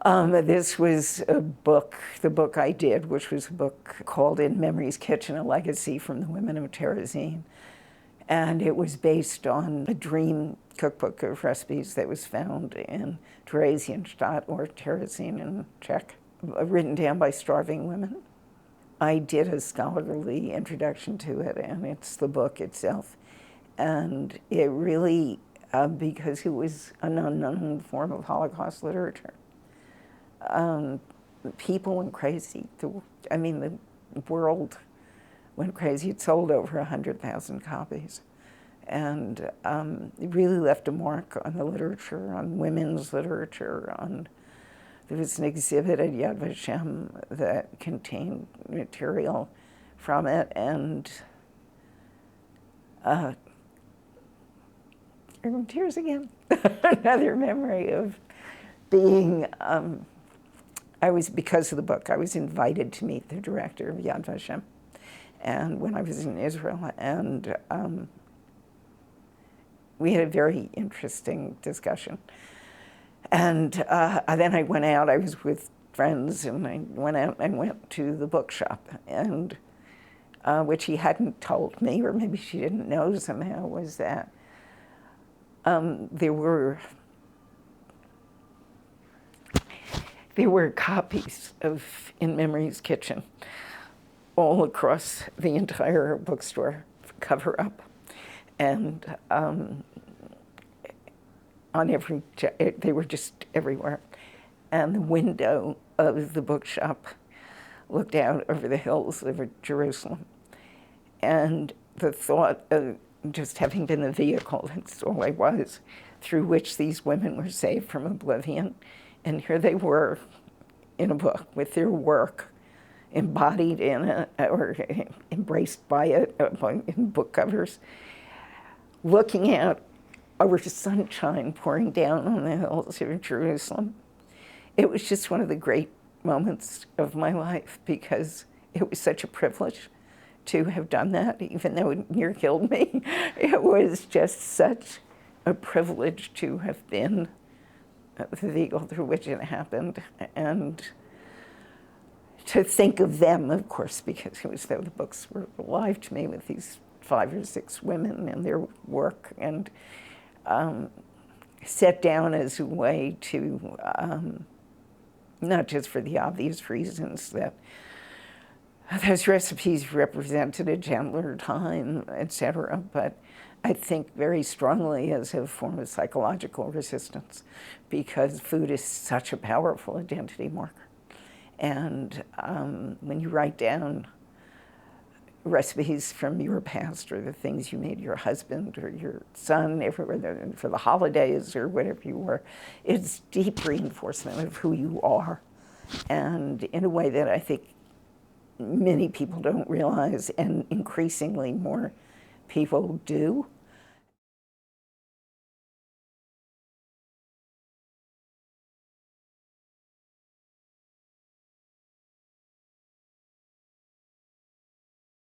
This was a book, the book I did, which was a book called In Memory's Kitchen, a Legacy from the Women of Terezín. And it was based on a dream cookbook of recipes that was found in Theresienstadt, or Terezín in Czech, written down by starving women. I did a scholarly introduction to it, and it's the book itself. And it really, because it was an unknown form of Holocaust literature, people went crazy. The world went crazy. It sold over 100,000 copies. And it really left a mark on the literature, on women's literature. There was an exhibit at Yad Vashem that contained material from it, and tears again. Another memory of being, because of the book, I was invited to meet the director of Yad Vashem, and when I was in Israel, and we had a very interesting discussion. And then I went out, I was with friends, and I went out and went to the bookshop, and which he hadn't told me, or maybe she didn't know somehow, was that there were copies of In Memory's Kitchen all across the entire bookstore, cover up. And on every, they were just everywhere. And the window of the bookshop looked out over the hills over Jerusalem. And the thought of just having been the vehicle, that's all I was, through which these women were saved from oblivion. And here they were in a book with their work embodied in it, or embraced by it in book covers, looking out over sunshine pouring down on the hills of Jerusalem. It was just one of the great moments of my life, because it was such a privilege to have done that, even though it near killed me. It was just such a privilege to have been the vehicle through which it happened, and to think of them, of course, because it was though the books were alive to me with these 5 or 6 women and their work, and set down as a way to, not just for the obvious reasons that those recipes represented a gentler time, etc., but I think very strongly as a form of psychological resistance, because food is such a powerful identity marker. And when you write down recipes from your past, or the things you made your husband or your son everywhere for the holidays or whatever you were, it's deep reinforcement of who you are, and in a way that I think many people don't realize, and increasingly more people do.